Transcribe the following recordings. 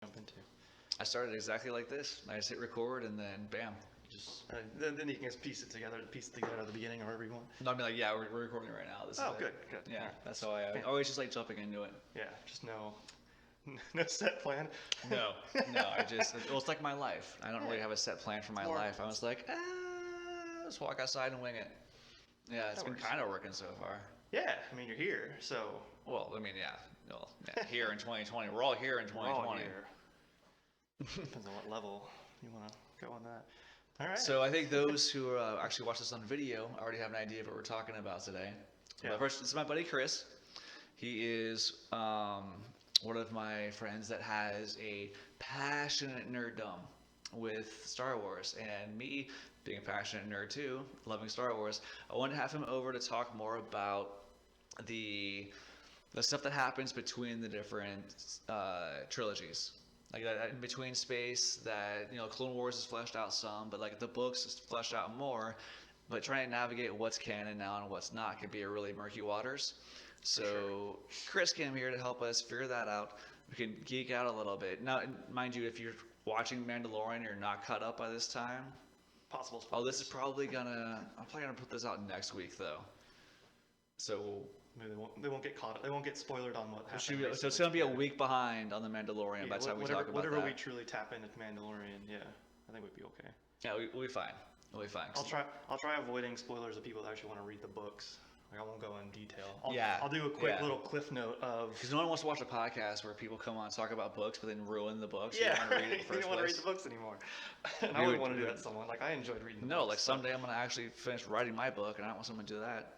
jump into? I started exactly like this. I just hit record and then bam. Just then you can just piece it together at the beginning or wherever you want. No, I mean like yeah, we're recording right now. This is Oh, it. good. Yeah, Alright. that's how I Yeah. always just like jumping into it. Yeah, just no set plan. No, I just well, it's like my life. I don't really have a set plan for my more- life. I was like, let's walk outside and wing it. Yeah, it's That been works. kind of working so far. Yeah, I mean you're here, so Well, I mean, yeah, here in 2020, we're all here in we're all 2020. here. Depends on what level you want to go on that. All right. So I think those who actually watch this on video already have an idea of what we're talking about today. Yeah. But first, this is my buddy Chris. He is one of my friends that has a passionate nerddom with Star Wars, and me being a passionate nerd too, loving Star Wars. I wanted to have him over to talk more about the stuff that happens between the different trilogies. Like that in between space that, Clone Wars is fleshed out some, but like the books is fleshed out more. But trying to navigate what's canon now and what's not could be a really murky waters. So Chris came here to help us figure that out. We can geek out a little bit. Now, mind you, if you're watching Mandalorian and you're not caught up by this time, Possible. oh, this is probably gonna. I'm probably gonna put this out next week though. So Maybe they won't get caught. They won't get spoiled on what happened. so it's gonna be a week behind on the Mandalorian by the time we talk about whatever that. we truly tap into Mandalorian, yeah, I think we'd be okay. Yeah, we'll be fine. We'll be fine. I'll try avoiding spoilers of people that actually want to read the books. Like I won't go in detail. Yeah, I'll do a quick yeah. little cliff note of. Because no one wants to watch a podcast where people come on and talk about books, but then ruin the books. Yeah, You don't want to read it in the you first don't want to read place. the books anymore. And I We wouldn't would- want to do we that to someone. Like I enjoyed reading. The No, books, like someday I'm gonna actually finish writing my book, and I don't want someone to do that.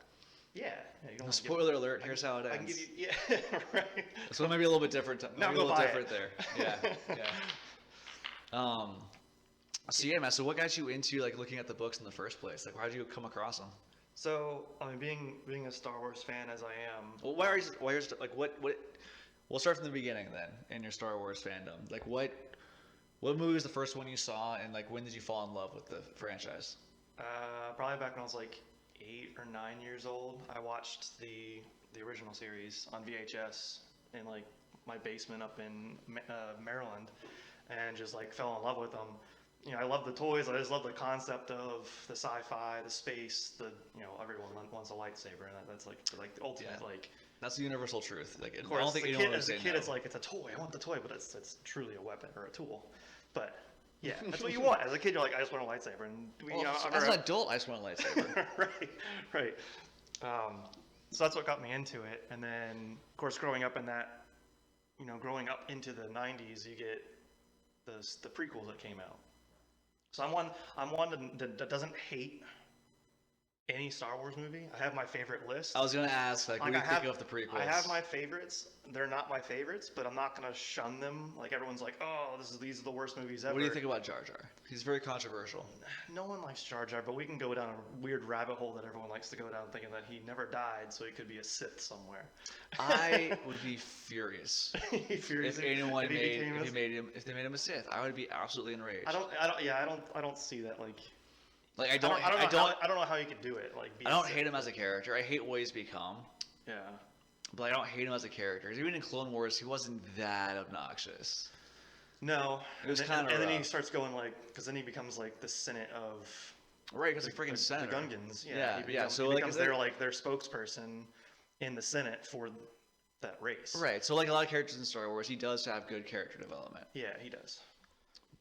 Yeah, you don't want to Spoiler alert! Here's how it I can ends. give you. Yeah, right. So maybe a little bit different. Now Maybe go a little buy different it. there. Yeah. So yeah, man. So what got you into like looking at the books in the first place? Like, how did you come across them? So I mean, being a Star Wars fan as I am. Well, why are you like what? We'll start from the beginning then in your Star Wars fandom. Like, what movie was the first one you saw, and like when did you fall in love with the franchise? Probably back when I was like 8 or 9 years old. I watched the original series on VHS in like my basement up in Maryland, and just like fell in love with them. I love the toys. I just love the concept of the sci-fi, the space. Everyone wants a lightsaber, and that's like the ultimate Yeah. like. That's the universal truth. Like, Of I course, don't think as anyone would a say kid, no. it's like it's a toy. I want the toy, but it's truly a weapon or a tool. But yeah, that's what you want. As a kid, you're like, I just want a lightsaber, and As an adult, I just want a lightsaber. right. So that's what got me into it, and then of course, growing up into the '90s, you get the prequels that came out. So I'm one that doesn't hate any Star Wars movie. I have my favorite list. I was gonna ask, like, what do you think of the prequels? I have my favorites. They're not my favorites, but I'm not gonna shun them. Like everyone's like, oh, these are the worst movies ever. What do you think about Jar Jar? He's very controversial. No one likes Jar Jar, but we can go down a weird rabbit hole that everyone likes to go down, thinking that he never died, so he could be a Sith somewhere. I would be furious Furious if anyone if he became a- if they made him a Sith. I would be absolutely enraged. I don't see that like. Like I don't know how you could do it. Like. Be I don't a Sith. hate him as a character. I hate what he's become. Yeah. But I don't hate him as a character. 'Cause even in Clone Wars, he wasn't that obnoxious. No. It was and kinda then he rough. starts going like, because then he becomes like the Senate of. Right, because he's freaking senator. The Gungans. Yeah, He yeah. becomes, So he like, becomes their spokesperson in the Senate for that race. right. So like a lot of characters in Star Wars, he does have good character development. Yeah, he does.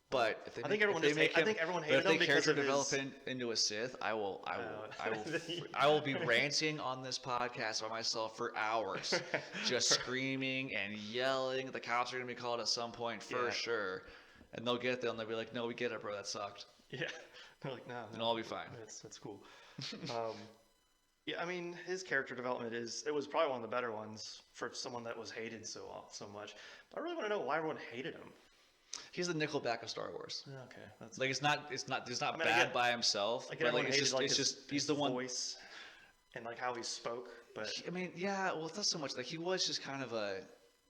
But if they I think make- everyone if they just make I think him- everyone but hated if they him because character of his. develop him into a Sith, I will No. I will be ranting on this podcast by myself for hours, just screaming and yelling. The cops are gonna be called at some point for Yeah. sure, and they'll get there and they'll be like, "No, we get it, bro. That sucked," Yeah. They're like, no. and I'll be fine. That's cool. Yeah, I mean, his character development it was probably one of the better ones for someone that was hated so much. But I really want to know why everyone hated him. He's the Nickelback of Star Wars. Okay, that's Like it's not I mean, I bad get- by himself, like but everyone like hated it's his just he's the one. voice and like how he spoke, but I mean, yeah. Well, it's not so much like he was just kind of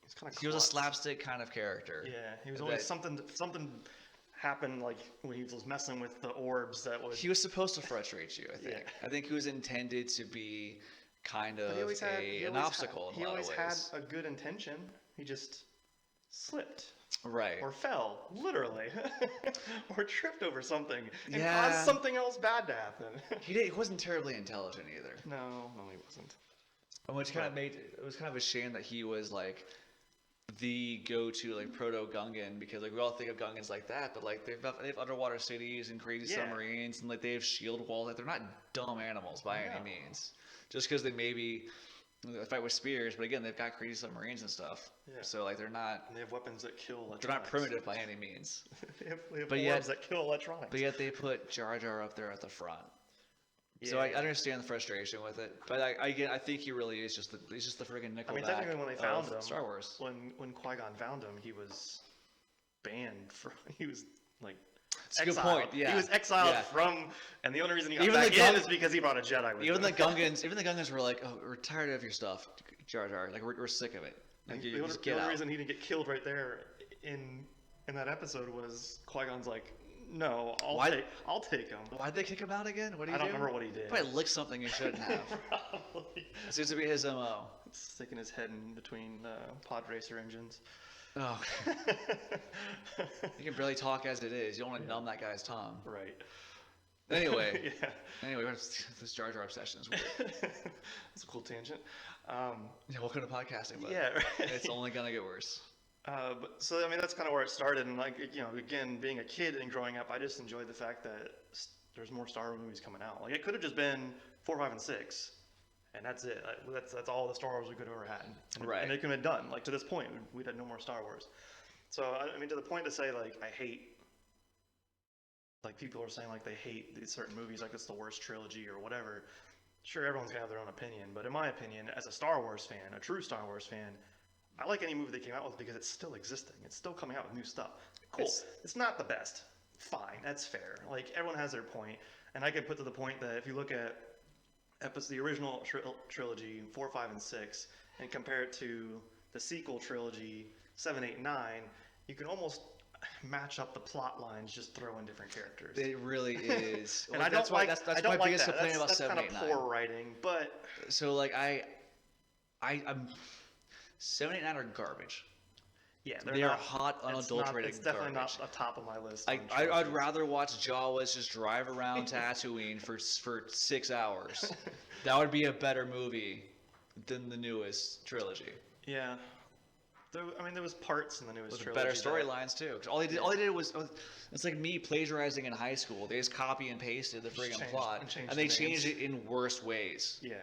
he's kind of he was a slapstick kind of character. Yeah, he was always that- something happened like when he was messing with the orbs that would. He was supposed to frustrate you, I think. Yeah. I think he was intended to be kind But of he always had an obstacle He in a lot always of had ways. a good intention. He just slipped. Right. or fell, literally, or tripped over something and Yeah. caused something else bad to happen. He wasn't terribly intelligent either. No, he wasn't. Which kind of made it was kind of a shame that he was like the go-to like proto Gungan, because like we all think of Gungans like that, but like they have underwater cities and crazy Yeah. submarines, and like they have shield walls. Like they're not dumb animals by any No. means. Just because they maybe fight with spears, but again they've got crazy submarines and stuff. Yeah. So like they're not And they have weapons that kill electronics. they're not primitive by any means. They have But orbs yet- that kill electronics. But yet they put Jar Jar up there at the front. So Yeah. I understand the frustration with it, but I think he really is he's just the friggin' Nickelback. I mean, technically, when they found of him, Star Wars. when Qui-Gon found him, he was banned from. He was like It's a good exiled. point. Yeah, He was exiled Yeah. from, and the only reason he got Even back the Gung- in is because he brought a Jedi with Even him. the Gungans were like, "Oh, we're tired of your stuff, Jar Jar. Like we're sick of it. Like, you just The get only out." reason he didn't get killed right there in that episode was Qui-Gon's like, "No, I'll take him." Why'd they kick him out again? What did he I do? don't remember what he did. Probably licked something he shouldn't have. Probably. It seems to be his MO. Sticking his head in between pod racer engines. Oh, he can barely talk as it is. You don't want to numb that guy's tongue. Right. Anyway, Yeah. this Jar Jar obsession is weird. That's a cool tangent. Yeah, welcome to podcasting, but Yeah, right. it's only gonna get worse. But so I mean that's kind of where it started, and like again being a kid and growing up, I just enjoyed the fact that there's more Star Wars movies coming out. Like it could have just been 4, 5, and 6, and that's it. That's all the Star Wars we could have ever had. Right. And it could have been done. Like to this point, we'd had no more Star Wars. So I mean to the point to say like I hate. Like people are saying like they hate these certain movies, like it's the worst trilogy or whatever. Sure, everyone's gonna have their own opinion, but in my opinion, as a Star Wars fan, a true Star Wars fan, I like any movie they came out with because it's still existing. It's still coming out with new stuff. Cool. It's not the best. Fine, that's fair. Like everyone has their point, and I could put to the point that if you look at the original trilogy 4, 5, and 6, and compare it to the sequel trilogy 7, 8, 9, you can almost match up the plot lines, just throw in different characters. It really is. And Well, I don't like that's I my don't like biggest that. complaint about That's 7, kind 8, of 9. poor writing, but So like I'm 7, 8, 9 are garbage. yeah, They are hot, unadulterated It's definitely garbage. not a top of my list. I'd rather watch Jawas just drive around Tatooine for 6 hours. That would be a better movie than the newest trilogy. Yeah. There was parts in the newest With trilogy. better that- storylines too. 'Cause all they did was it's like me plagiarizing in high school. They just copy and pasted the friggin' changed- plot, and changed and they the changed names. it in worse ways. Yeah.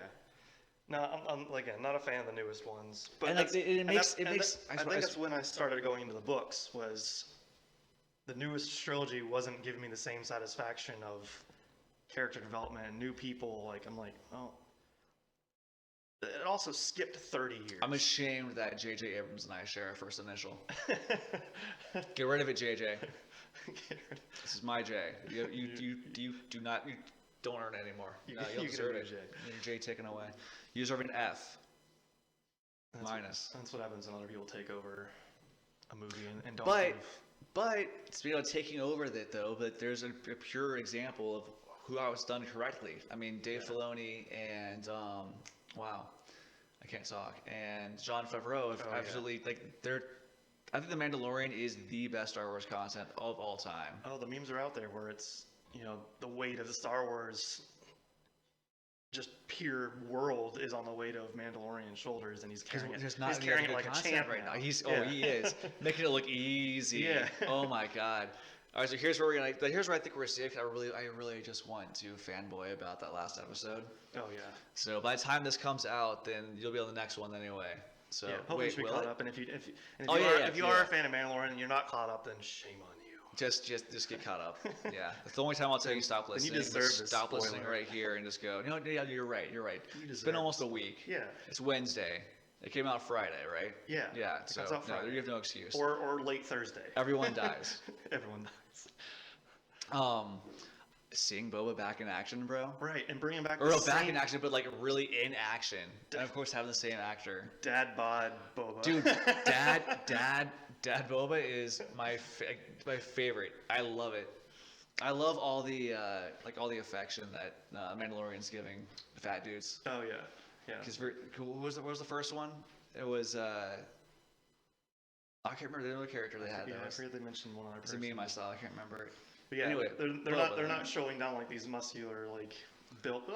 No, I'm again not a fan of the newest ones. But And, like, that's- it and makes- that's- it and makes- that- I I swear- think that's when I started going into the books. Was the newest trilogy wasn't giving me the same satisfaction of character development and new people. Like I'm like, oh. It also skipped 30 years. I'm ashamed that J.J. Abrams and I share a first initial. Get rid of it, J.J. This is my J. You don't earn it anymore. You- No, you you don't get deserve a it. J. Your J taken away. You deserve an F. Minus. That's what happens when other people take over a movie and don't But give. but speaking of taking over that though, but there's a pure example of who I was done correctly. I mean, Dave Filoni and wow, I can't talk. And Jon Favreau have yeah. absolutely like they're. I think The Mandalorian is the best Star Wars content of all time. Oh, the memes are out there where it's, the weight of the Star Wars, just pure world is on the weight of Mandalorian's shoulders, and he's carrying it. There's not He's any carrying other it like good a content champ right now. Yeah. He is making it look easy. Yeah. Oh my god. All right, so here's where here's where I think we're safe. I really just want to fanboy about that last episode. Oh yeah. So by the time this comes out, then you'll be on the next one anyway. So Yeah. Hopefully wait, you should be will caught it? up, and if you Oh, yeah, if you yeah. are a fan of Mandalorian and you're not caught up, then shame on you. Just get caught up. Yeah, that's the only time I'll tell you stop Then you listening. deserve Just this stop listening spoiler. right here and just go. Yeah, you're right. It's deserve been almost a this. week. Yeah. It's Wednesday. It came out Friday, right? Yeah. Yeah. It So comes out no, Friday. you have no excuse. Or late Thursday. Everyone dies. Everyone dies. Seeing Boba back in action, bro. Right, and bringing back Or the back same in action, but like really in action, and of course having the same actor. dad bod Boba. Dude, Dad Boba is my favorite. I love it. I love all the all the affection that Mandalorian's giving fat dudes. Oh yeah, yeah. Because what was the first one? It was I can't remember the other character they had. Yeah, That I was, forget they mentioned one other it's person. me and my style. I can't remember. But yeah, Anyway, they're not showing down like these muscular like built.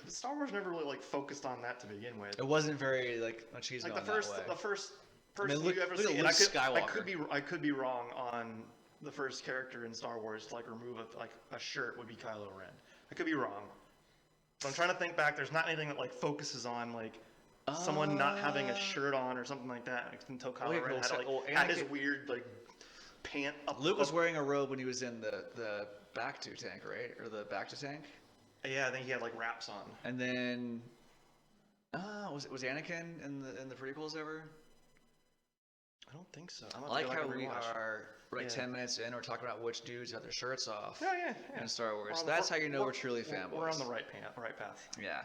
Star Wars never really like focused on that to begin with. It wasn't very like machismo Like in that way. the first I mean, person look, you ever look see. at And Luke Skywalker. I could be wrong on the first character in Star Wars to like remove a shirt would be Kylo Ren. I could be wrong. But I'm trying to think back. There's not anything that like focuses on like someone not having a shirt on or something like that until Kylo Ren had his weird like pant up. Luke was wearing a robe when he was in the back to tank, right? Or the back to tank? Yeah, I think he had like wraps on. And then was Anakin in the prequels ever? I don't think so. I like how we are like 10 minutes in, we're talking about which dudes have their shirts off. Yeah. In Star Wars. That's how you know we're truly fanboys. We're on the right path. Yeah.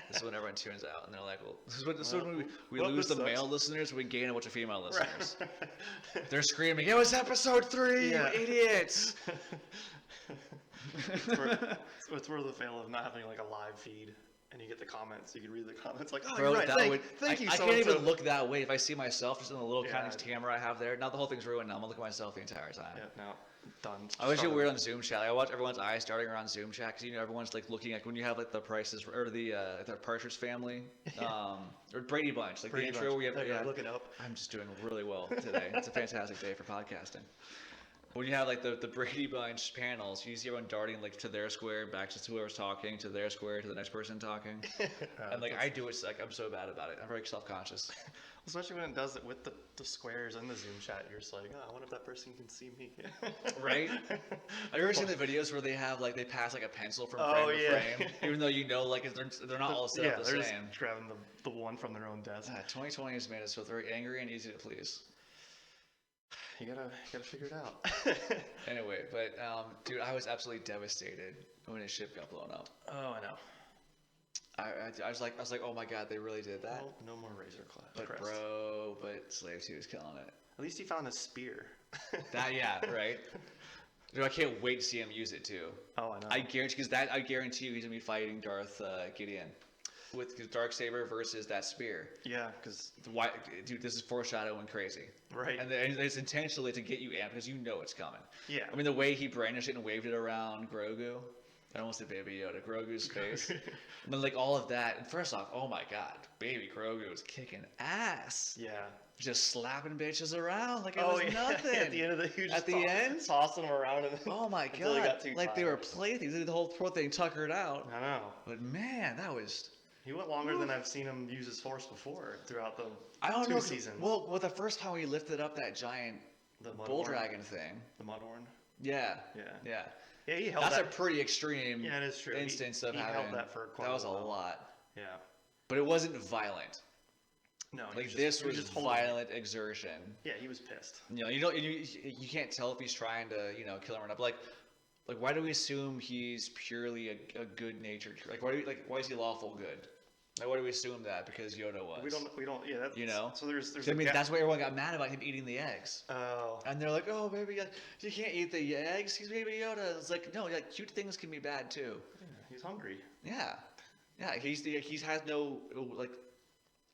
This is when everyone tunes out and they're like, well, this is when we lose the male listeners, we gain a bunch of female listeners. Right. They're screaming, it was episode 3, you idiots! It's where the fail of not having like a live feed. And you get the comments. You can read the comments like, "Oh, bro, you're right. Thank you." I can't even look that way if I see myself just in the little kind of camera I have there. Now the whole thing's ruined. Now I'm gonna look at myself the entire time. Yeah, no, done. I always get weird on Zoom chat. Like, I watch everyone's eyes darting around Zoom chat because you know everyone's like looking like when you have like the Prices or the Partridge Family, or Brady Bunch, like Brady the intro Bunch. where you have looking up. I'm just doing really well today. It's a fantastic day for podcasting. When you have like the Brady Bunch panels, you see everyone darting like to their square, back to whoever's talking, to their square, to the next person talking. And like I do it, like I'm so bad about it. I'm very self-conscious. Especially when it does it with the squares in the Zoom chat. You're just like, oh, I wonder if that person can see me. Right? Have you ever seen the videos where they have like they pass like a pencil from frame to frame, even though you know like they're not all set up the they're same. Just grabbing the one from their own desk. 2020 has made us so very angry and easy to please. You gotta figure it out. Anyway, but dude, I was absolutely devastated when his ship got blown up. Oh, I know. I was like, oh my god, they really did that. Well, no more Razor class. But Slave 2 is killing it. At least he found a spear. Right. Dude, I can't wait to see him use it too. Oh, I know. I guarantee you, he's gonna be fighting Darth Gideon. With his Darksaber versus that spear. Yeah, because why, dude, this is foreshadowing crazy. Right. And it's intentionally to get you amped because you know it's coming. Yeah. I mean, the way he brandished it and waved it around Grogu, I almost said Baby Yoda, Grogu's face. I mean, like all of that. And first off, oh my God, Baby Grogu was kicking ass. Yeah. Just slapping bitches around like it was nothing. At the end of the end, tossing them around. Oh my God, like they were playthings. The whole poor thing tuckered out. I know. But man, that was. He went longer than I've seen him use his force before throughout the two seasons. Well, the first time he lifted up that giant bull dragon thing. The Mudhorn? Yeah, he held That's a pretty extreme it is true. instance of he having. Held that for quite that was a while. lot. Yeah. But it wasn't violent. No. This was violent exertion. Yeah, he was pissed. You can't tell if he's trying to kill him or not. But like why do we assume he's purely a good-natured? Like why is he lawful good? Like why do we assume that? Because Yoda was. We don't. Yeah. That's, So there's. I mean, that's why everyone got mad about him eating the eggs. Oh. And they're like, oh, baby, you can't eat the eggs. He's Baby Yoda. It's like no, like cute things can be bad too. Yeah, he's hungry. Yeah. He's has no like.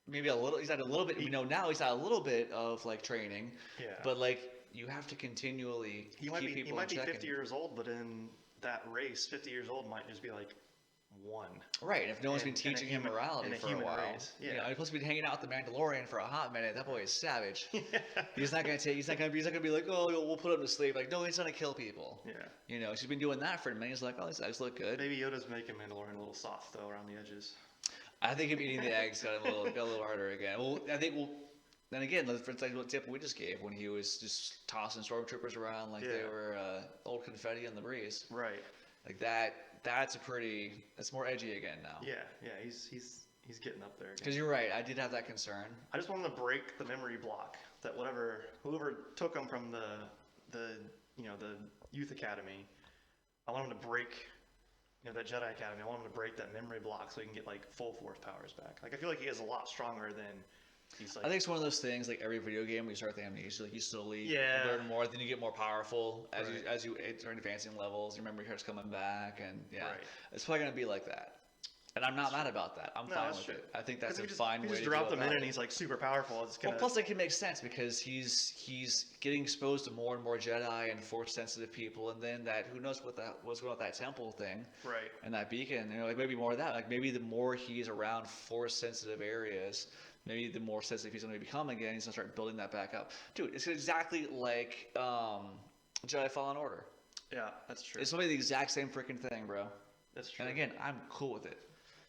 Maybe a little. He's had a little bit. Now he's had a little bit of like training. Yeah. But like you have to continually keep people in check. He might be 50 years old, but in that race, 50 years old might just be like 1. Right. And if no one's been teaching him morality for a while, yeah. He's supposed to be hanging out with the Mandalorian for a hot minute. That boy is savage. Yeah. He's not gonna be like, oh, we'll put him to sleep. Like, no, he's gonna kill people. Yeah. He's been doing that for a minute. He's like, oh, these eggs look good. Maybe Yoda's making Mandalorian a little soft though around the edges. I think him eating the eggs got a little harder again. Well, I think then again, for instance, what tip we just gave when he was just tossing stormtroopers around like they were old confetti in the breeze. Right. Like that. That's more edgy again now. Yeah. He's getting up there again. Because you're right. I did have that concern. I just wanted to break the memory block that whoever took him from the youth academy, I want him to break. That Jedi Academy, I want him to break that memory block so he can get like full force powers back. Like I feel like he is a lot stronger than he's like. I think it's one of those things like every video game when you start the amnesia, like you slowly learn more, then you get more powerful as you start advancing levels. Your memory starts coming back, and it's probably gonna be like that. And I'm not mad about that. I'm No, fine that's with true. it. I think that's a Because fine if way you to just go drop him in about and it. he's like super powerful, it's Well, gonna. plus it can make sense because he's getting exposed to more and more Jedi and Force sensitive people, and then that who knows what's going on with that temple thing, Right. and that beacon, like maybe more of that. Like maybe the more he's around Force sensitive areas, maybe the more sensitive he's going to become again. He's going to start building that back up. Dude, it's exactly like Jedi Fallen Order. Yeah, that's true. It's literally the exact same freaking thing, bro. That's true. And again, I'm cool with it.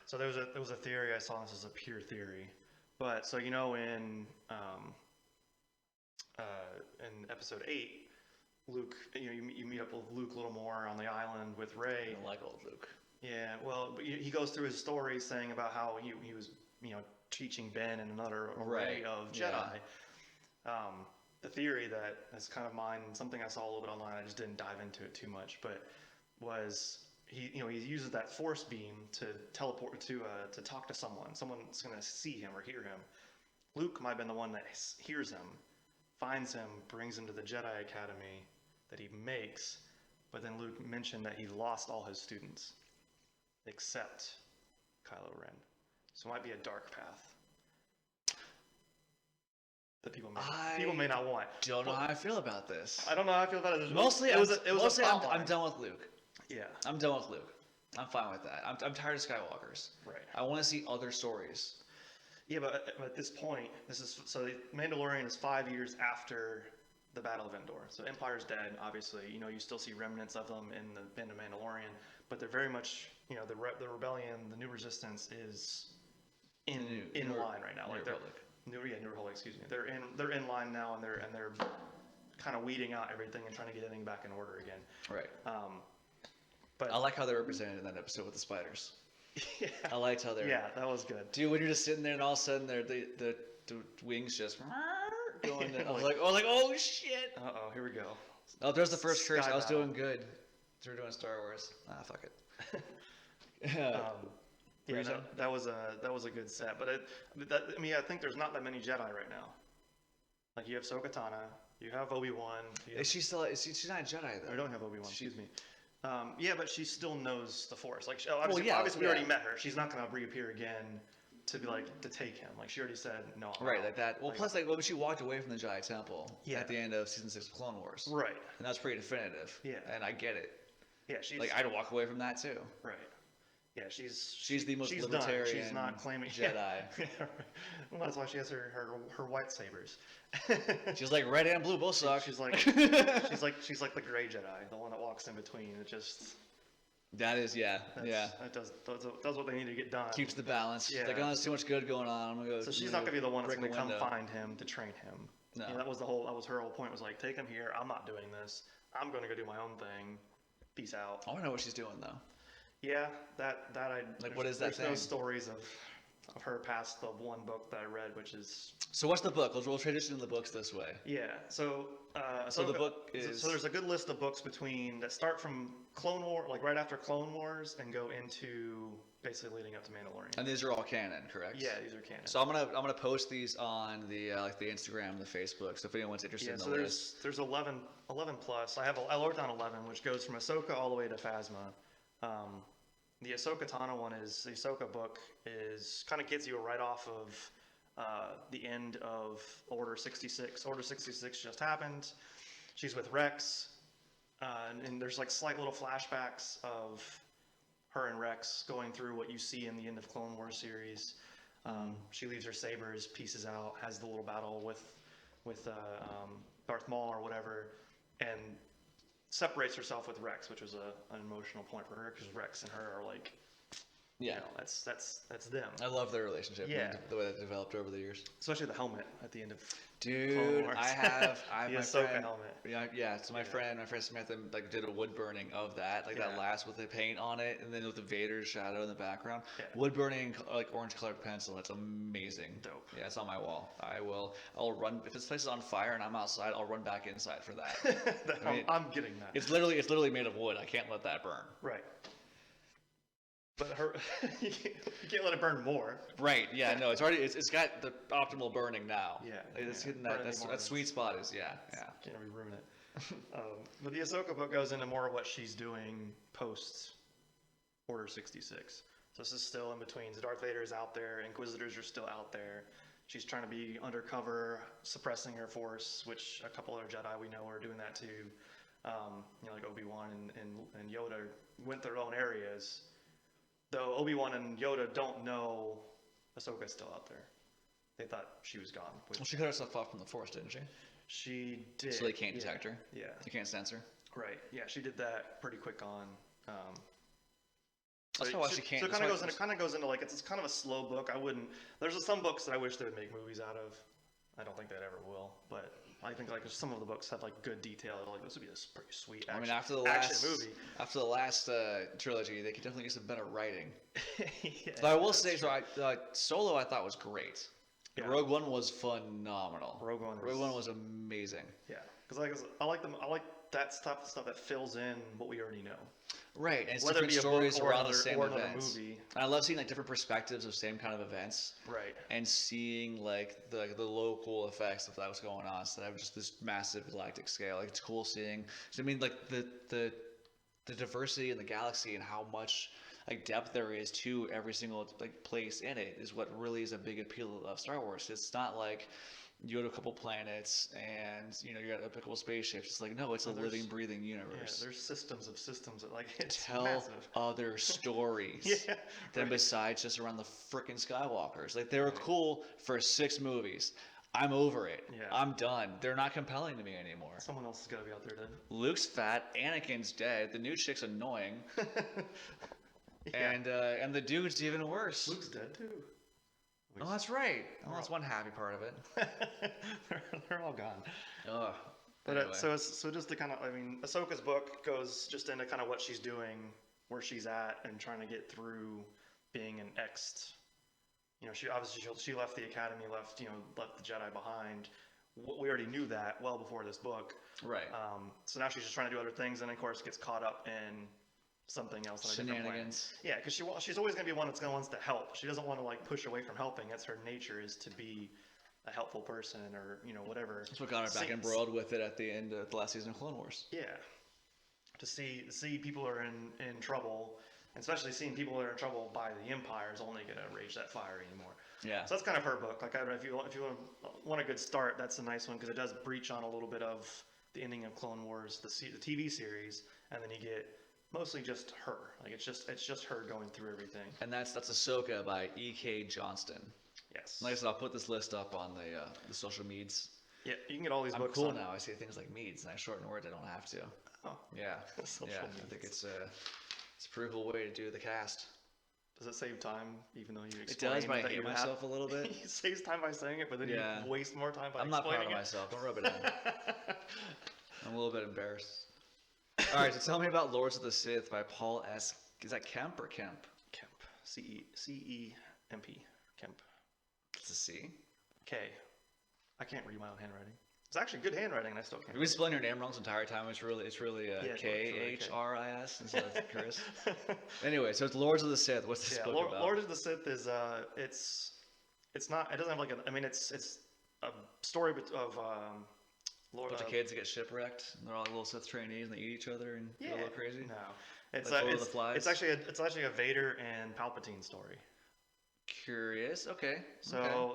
So there was a theory I saw. This is a pure theory, but so in episode 8, Luke, you meet up with Luke a little more on the island with I Rey. don't like old Luke. Yeah, well, but he goes through his story saying about how he was teaching Ben and another array of Jedi. The theory that is kind of mine, something I saw a little bit online. I just didn't dive into it too much, but was he uses that force beam to teleport to talk to someone. Someone's going to see him or hear him. Luke might have been the one that hears him, finds him, brings him to the Jedi Academy that he makes. But then Luke mentioned that he lost all his students, except Kylo Ren. So it might be a dark path that people may not want. Don't know how I feel about this. I don't know how I feel about it. Mostly, I'm I'm done with Luke. Yeah. I'm done with Luke. I'm fine with that. I'm tired of Skywalkers. Right. I want to see other stories. Yeah, but at this point, the Mandalorian is 5 years after the Battle of Endor. So Empire's dead, obviously. You still see remnants of them in the Mandalorian, but they're very much, the rebellion, the New Resistance is in line right now. New Like Republic. New Republic, excuse me. They're in line now, and they're kind of weeding out everything and trying to get everything back in order again. Right. But I like how they're represented in that episode with the spiders. yeah, I liked how they're. yeah, that was good. Dude, when you're just sitting there and all of a sudden the wings just going. I was like, oh shit. Uh-oh, here we go. Oh, there's the first curse. Sky I was battle. doing good. We're doing Star Wars. Ah, fuck it. Yeah, Reason? that was a good set, but I think there's not that many Jedi right now. Like you have Ahsoka-Tano, you have Obi-Wan. Is she still? She's not a Jedi though. I don't have Obi-Wan. Excuse me. Yeah, but she still knows the Force. Like obviously, we already met her. She's not gonna reappear again to take him. Like she already said no. I'm Right, out. like that. Well, plus, when she walked away from the Jedi Temple Yeah. at the end of season 6 of Clone Wars, Right. and that's pretty definitive. Yeah. And I get it. Yeah, she's Like I'd walk away from that too. right. Yeah, she's the most she's libertarian done. She's not claiming Jedi. Yeah. Well, that's why she has her white sabers. She's like red and blue both suck. She's like the gray Jedi, the one that walks in between. It just That is, yeah. That does what they need to get done. Keeps the balance. Yeah. Like, oh, there's too much good going on. I'm gonna go. So she's not gonna be the one that's break gonna a come window. find him to train him. No. That was her whole point. Was like, take him here. I'm not doing this. I'm gonna go do my own thing. Peace out. I want to know what she's doing though. Yeah, that I Like, what is that There's no thing? stories of her past the one book that I read, which is So what's the book? We'll transition to the books this way. yeah. So So the book is- so there's a good list of books that start from Clone War, like right after Clone Wars, and go into basically leading up to Mandalorian. And these are all canon, correct? Yeah, these are canon. So I'm gonna post these on the the Instagram, the Facebook. So if anyone's interested Yeah, in the so list, there's 11 plus. I wrote down 11, which goes from Ahsoka all the way to Phasma. The Ahsoka Tano one is the Ahsoka book is kind of gets you right off of the end of Order 66. Order 66 just happened. She's with Rex, and there's like slight little flashbacks of her and Rex going through what you see in the end of Clone Wars series. She leaves her sabers, pieces out, has the little battle with Darth Maul or whatever, and separates herself with Rex, which was an emotional point for her because Rex and her are like, yeah, that's them. I love their relationship. Yeah. And the way that developed over the years. Especially the helmet at the end of Dude, Clone Wars. I have the my Ahsoka friend, helmet. Yeah. So my friend Samantha did a wood burning of that, like that Yeah. last with the paint on it, and then with the Vader's shadow in the background. Yeah. Wood burning, like orange colored pencil. It's amazing. Dope. Yeah, it's on my wall. I'll run if this place is on fire and I'm outside. I'll run back inside for that. I mean, I'm getting that. It's literally made of wood. I can't let that burn. Right. But you can't let it burn more. Right. Yeah. No. It's got the optimal burning now. Yeah, It's yeah. hitting Burn that anymore. sweet spot is yeah. Can't really ruin it. But the Ahsoka book goes into more of what she's doing post Order 66. So this is still in between. So Darth Vader is out there. Inquisitors are still out there. She's trying to be undercover, suppressing her force, which a couple other Jedi we know are doing that too. Like Obi-Wan and Yoda went their own areas. Though Obi-Wan and Yoda don't know Ahsoka's still out there. They thought she was gone. Well, she cut herself off from the Force, didn't she? She did. So they can't detect her? Yeah. They can't sense her? Right. Yeah, she did that pretty quick on. That's why she can't. So it kind of goes into like it's kind of a slow book. I wouldn't. There's some books that I wish they would make movies out of. I don't think they ever will, but I think like some of the books have like good detail. Like this would be a pretty sweet action, after the last trilogy, they could definitely use some better writing. Yeah, but I will say, Solo I thought was great. Yeah. Rogue One was phenomenal. Rogue One was amazing. Yeah, because I like that stuff that fills in what we already know. Right, and it's Whether different it be a book stories or around another, the same or another events. movie. And I love seeing like different perspectives of same kind of events. Right. And seeing like the local effects of that was going on. So that have just this massive galactic scale. Like it's cool seeing. I mean, like the diversity in the galaxy and how much like depth there is to every single like place in it is what really is a big appeal of Star Wars. It's not like you go to a couple planets and you got a couple spaceships. It's like no, it's a living, breathing universe. Yeah, there's systems of systems that like it's Tell massive. other stories Yeah, than right. besides just around the frickin' Skywalkers. Like they were cool for 6 movies. I'm over it. Yeah. I'm done. They're not compelling to me anymore. Someone else has got to be out there then. Luke's fat. Anakin's dead. The new chick's annoying. Yeah. And the dude's even worse. Luke's dead too. Oh, that's right. Oh, that's one happy part of it. They're all gone. Ugh. But Anyway. so just to kind of, Ahsoka's book goes just into kind of what she's doing, where she's at, and trying to get through being an ex. She left the academy, left the Jedi behind. We already knew that well before this book. Right. So now she's just trying to do other things, and of course gets caught up in something else on a different planet. Shenanigans. Yeah, because she's always going to be one that's going to wants to help. She doesn't want to like push away from helping. That's her nature, is to be a helpful person, or whatever. That's what got her back embroiled with it at the end of the last season of Clone Wars. Yeah, to see people are in trouble, and especially seeing people that are in trouble by the Empire is only going to rage that fire anymore. Yeah. So that's kind of her book. Like, if you want a good start, that's a nice one because it does breach on a little bit of the ending of Clone Wars, the TV series, and then you get mostly just her. Like it's just her going through everything. And that's Ahsoka by E.K. Johnston. Yes. Like I said, I'll put this list up on the social medias. Yeah, you can get all these I'm books. cool on now. I say things like meads, and I shorten words. I don't have to. Oh. Yeah. Social yeah. media. I think it's a pretty cool way to do the cast. Does it save time, even though you It explain does, but I that hate you myself a little bit. It saves time by saying it, but then Yeah. you waste more time by I'm not proud explaining of it. myself. Don't rub it in. I'm a little bit embarrassed. All right, so tell me about Lords of the Sith by Paul S. Is that Kemp or Kemp? Kemp. C-E-M-P. Kemp. It's a C. K. I can't read my own handwriting. It's actually good handwriting, and I still can't. Have you been spelling your name wrong this entire time? It's really Yeah, K-H-R-I-S instead of Chris. Anyway, so it's Lords of the Sith. What's this book about? Lord of the Sith is it's not, it doesn't have like it's a story of Lord Bunch of kids that get shipwrecked, and they're all little Sith trainees, and they eat each other and go a little crazy. No, it's Like Lord of the Flies? it's actually a Vader and Palpatine story. Curious. Okay. So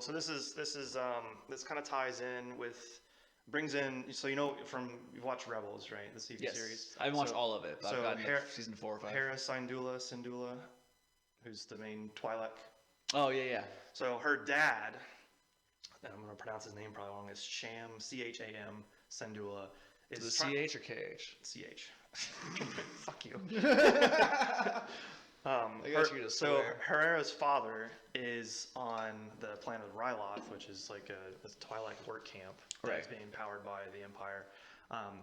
this kind of ties in with, brings in, so you've watched Rebels, right? The TV Yes. series. I haven't watched all of it, but so I've gotten to Hera- season 4 or 5. Hera Syndulla, who's the main Twi'lek. Oh yeah. So her dad, and I'm going to pronounce his name probably wrong, is Cham, C-H-A-M, Syndulla. Is it CH or KH? C-H. Fuck you. I got you to So swear. Hera's father is on the planet Ryloth, which is like a Twi'lek work camp that's being powered by the Empire.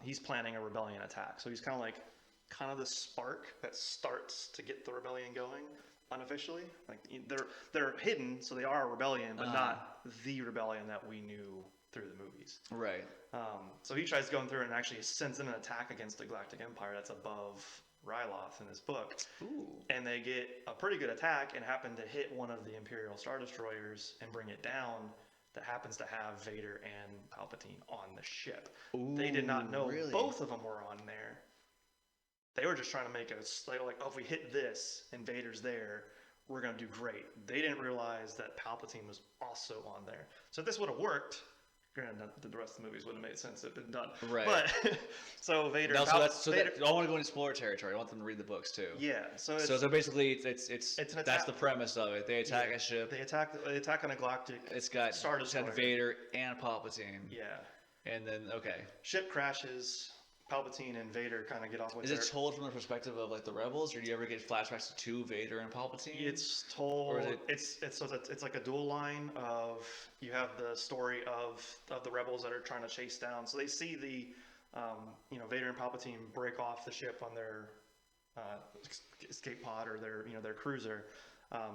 He's planning a rebellion attack. So he's kind of the spark that starts to get the rebellion going unofficially. Like they're hidden, so they are a rebellion, but not the rebellion that we knew through the movies. Right. So he tries going through and actually sends in an attack against the Galactic Empire that's above Ryloth in this book. Ooh. And they get a pretty good attack and happen to hit one of the Imperial Star Destroyers and bring it down, that happens to have Vader and Palpatine on the ship. Ooh, They did not know really? both of them were on there. They were just trying to make like, oh, if we hit this and Vader's there, we're gonna do great. They didn't realize that Palpatine was also on there. So if this would have worked, granted, the rest of the movies wouldn't have made sense if it had been done. Right. But so Vader. No, Vader, I want to go into spoiler territory. I want them to read the books too. yeah. So Basically, it's an that's attack. the premise of it. They attack a ship. They attack on a galactic. It's got Vader and Palpatine. Yeah. And then Ship crashes. Palpatine and Vader kind of get off with. Is it told from the perspective of like the rebels, or do you ever get flashbacks to Vader and Palpatine? It's told. Or is it's like a dual line of you have the story of the rebels that are trying to chase down. So they see the Vader and Palpatine break off the ship on their escape pod or their cruiser.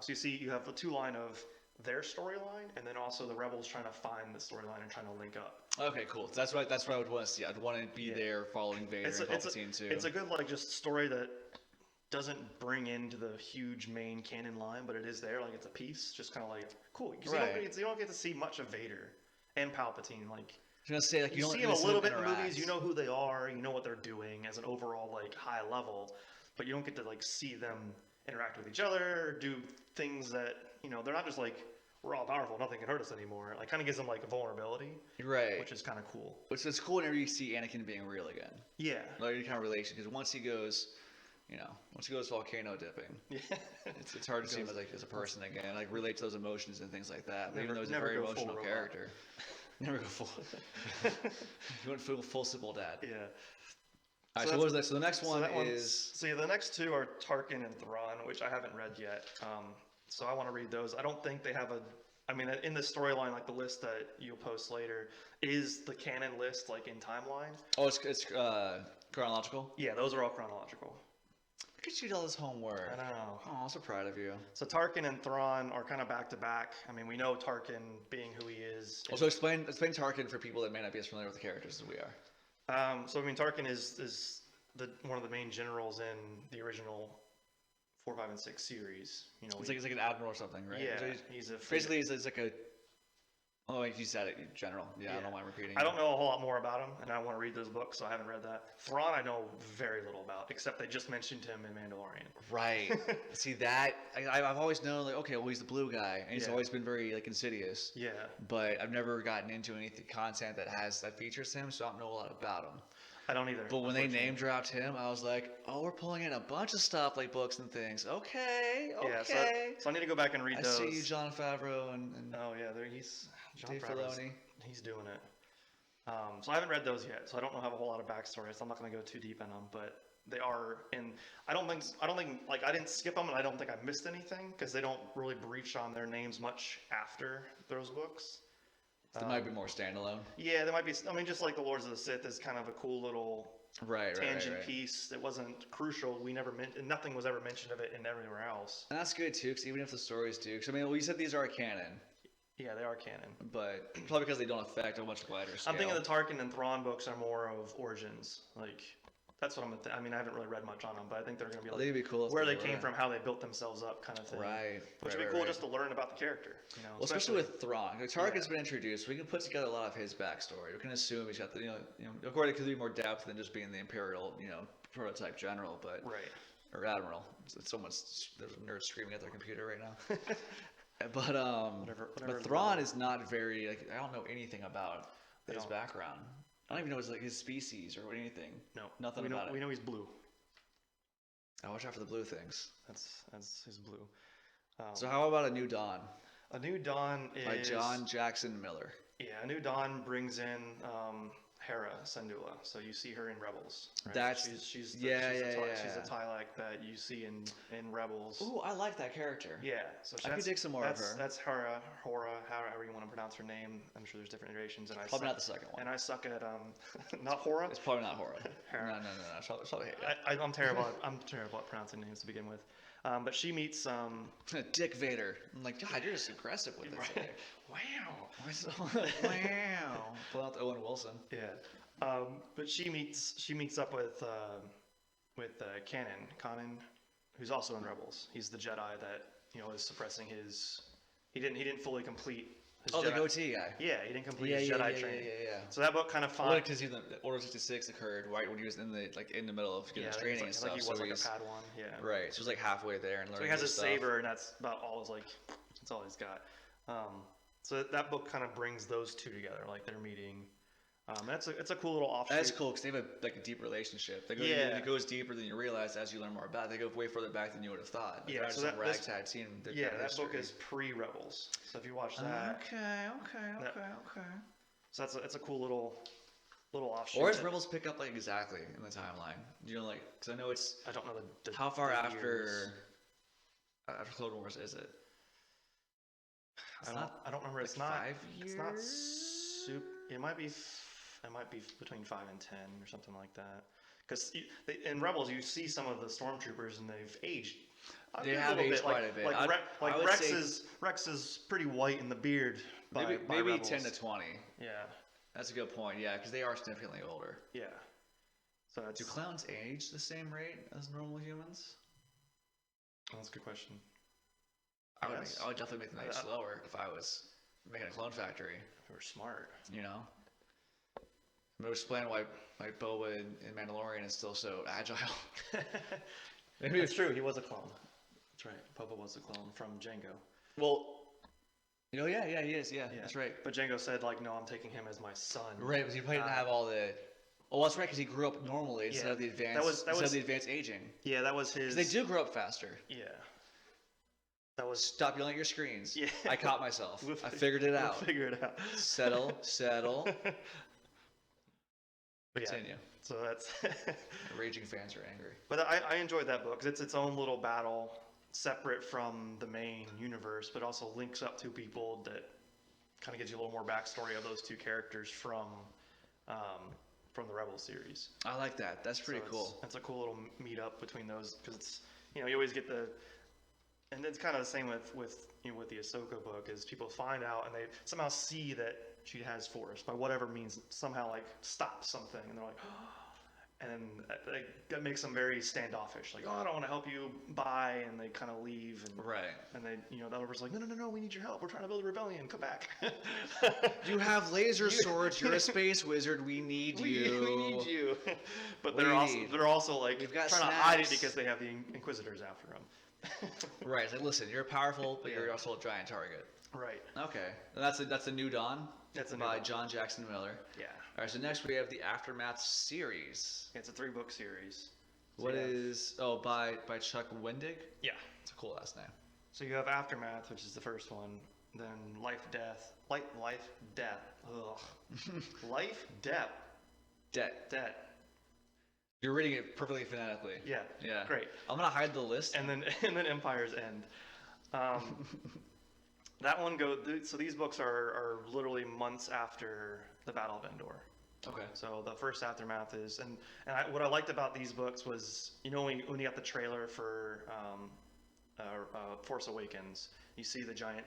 So you have the two line of their storyline, and then also the rebels trying to find the storyline and trying to link up. Okay, cool. That's what I would want to see. I'd want to be there following Vader and Palpatine too. It's a good just story that doesn't bring into the huge main canon line, but it is there. Like it's a piece, just kind of like cool. Because you don't get to see much of Vader and Palpatine. Like I was gonna say, you see them a little bit in movies. You know who they are. You know what they're doing as an overall high level, but you don't get to see them interact with each other, do things that they're not just we're all powerful, nothing can hurt us anymore. Kind of gives them a vulnerability, right? Which is kind of cool. Which is cool whenever you see Anakin being real again. Yeah, any kind of relation, because once he goes volcano dipping, it's hard to see him as a person again, relate to those emotions and things like that. Even though he's a very emotional character, never go full. You went full simple dad. Yeah. All right, so what was that? So the next one is. So the next two are Tarkin and Thrawn, which I haven't read yet. So I want to read those. I don't think they have in the storyline, the list that you'll post later is the canon list, in timeline. Oh, it's chronological? Yeah, those are all chronological. Look at you do all this homework. I know. Oh, I'm so proud of you. So Tarkin and Thrawn are kind of back to back. We know Tarkin being who he is. So explain Tarkin for people that may not be as familiar with the characters as we are. Tarkin is one of the main generals in the original 4, 5, and 6 series. It's like an admiral or something, right? Yeah, he's like a. Oh, you said it, general. Yeah, I don't mind repeating. I don't know a whole lot more about him, and I want to read those books, so I haven't read that. Thrawn, I know very little about, except they just mentioned him in Mandalorian. Right. See that? I've always known, he's the blue guy, and he's always been very insidious. Yeah. But I've never gotten into any content that features him, so I don't know a lot about him. I don't either. But when they name dropped him, I was like, oh, we're pulling in a bunch of stuff books and things. Okay. Yeah, so I need to go back and read those. I see you, Jon Favreau, and oh yeah, he's Dave Filoni. He's doing it. So I haven't read those yet, so I don't have a whole lot of backstory. So I'm not going to go too deep in them, but they are in. I don't think I didn't skip them, and I don't think I missed anything because they don't really breach on their names much after those books. They might be more standalone. Yeah, there might be. Just like the Lords of the Sith is kind of a cool little tangent piece that wasn't crucial. Nothing was ever mentioned of it in everywhere else. And that's good too, because even if the stories do, because we said these are canon. Yeah, they are canon. But probably because they don't affect a much wider scale. I'm thinking the Tarkin and Thrawn books are more of origins. That's what I haven't really read much on them, but I think they're going to be they'd be cool where they came from, how they built themselves up, kind of thing. Right. Which would be cool just to learn about the character. Well, especially with Thrawn. Tarkin's been introduced. We can put together a lot of his backstory. We can assume he's got the, of course, it could be more depth than just being the Imperial, prototype general, but or admiral. It's so much. There's nerds screaming at their computer right now. But Thrawn is not very I don't know anything about his background. I don't even know his species or anything. No, nothing about it. We know he's blue. I watch out for the blue things. That's his blue. So how about A New Dawn? A New Dawn is by John Jackson Miller. Yeah, A New Dawn brings in Hera Syndulla. So you see her in Rebels. Right? That's she's a Twi'lek that you see in Rebels. Ooh, I like that character. Yeah, so I could dig some more of her. That's Hora, however you want to pronounce her name. I'm sure there's different iterations. And probably not the second one. And I suck at not Hora. It's probably not Hora. No. I'm terrible. I'm terrible at pronouncing names to begin with. But she meets Dick Vader. I'm like, God, you're just aggressive with this. Right. Wow. Wow. Pull out the Owen Wilson. Yeah. But she meets up with Kanan, who's also in Rebels. He's the Jedi that is suppressing his. He didn't fully complete his Oh, the Jedi- goatee guy. Yeah, he didn't complete Yeah, his yeah, Jedi yeah, training. yeah. So that book kind of Well, fought. because the Order 66 occurred right when he was in the middle of getting Yeah, his I think training it's and like stuff. he was So like a he's Padawan. Yeah. right. So he's like halfway there and So learning he has his his stuff. saber, and that's about all his that's all he's got. So that book kind of brings those two together, like they're meeting. It's a cool little offshoot. That's cool because they have a deep relationship. Yeah. It goes deeper than you realize as you learn more about it. They go way further back than you would have thought. Like, Yeah, they're so just a this- ragtag team. Yeah, that book is pre-Rebels. So if you watch that, Okay. so it's a cool little offshoot. Or does Rebels pick up like exactly in the timeline? You know, like because I know it's I don't know the how far the after years. Clone Wars is it? It's I don't remember. like It's not 5 years. It's not super. It might be. It might be between 5 and 10 or something like that. Because in Rebels, you see some of the stormtroopers and they've aged. They have aged quite a bit. Like would say Rex is pretty white in the beard. By maybe Rebels. 10 to 20. Yeah, That's a good point. Yeah, because they are significantly older. yeah. So Do clowns age the same rate as normal humans? that's a good question. I would Yes. I would definitely make them age I- slower if I was making a clone factory. If we're smart. You know. I was explaining why Boba in Mandalorian is still so agile. Maybe It's true. He was a clone. That's right. Boba was a clone from Jango. well, you know, yeah, he is. Yeah, that's right. But Jango said no, I'm taking him as my son. Right, because he probably didn't have all the. Oh, that's right, because he grew up normally instead Yeah. of the advanced. That was the advanced aging. Yeah, that was his. 'Cause they do grow up faster. Yeah. That was. Stop yelling at your screens. Yeah. I caught myself. We'll I figured it out. We'll figure it out. Settle. But yeah, Continue. so that's. Raging fans are angry. But I enjoyed that book because it's its own little battle, separate from the main universe, but also links up to people that kind of gives you a little more backstory of those two characters from the Rebel series. I like that. That's pretty So cool. It's a cool little meet up between those because it's you always get the. And it's kind of the same with the Ahsoka book is people find out and they somehow see that she has Force by whatever means somehow stop something and they're like, and that makes them very standoffish, like, oh, I don't want to help you, bye, and they kind of leave and Right. and they the other person's like, no, we need your help, we're trying to build a rebellion, come back. You have laser swords. You're a space wizard. We need you. We need you. But We need- they're also like We've got trying to hide it snacks. because they have the Inquisitors after them. Right. It's like, listen, you're powerful, but Yeah. you're also a giant target. Right. Okay. And that's a New Dawn. That's a New by Dawn. John Jackson Miller. Yeah. All right. So next we have the Aftermath series. It's a 3-book series. So What you have- is by Chuck Wendig? Yeah. It's a cool last name. So you have Aftermath, which is the first one. Then Life, Death. Ugh. Life, Debt. Debt. You're reading it perfectly phonetically. Yeah. Yeah. Great. I'm gonna hide the list. And then Empire's End. That one so these books are literally months after the Battle of Endor. Okay. So the first Aftermath is, what I liked about these books was, when you got the trailer for Force Awakens, you see the giant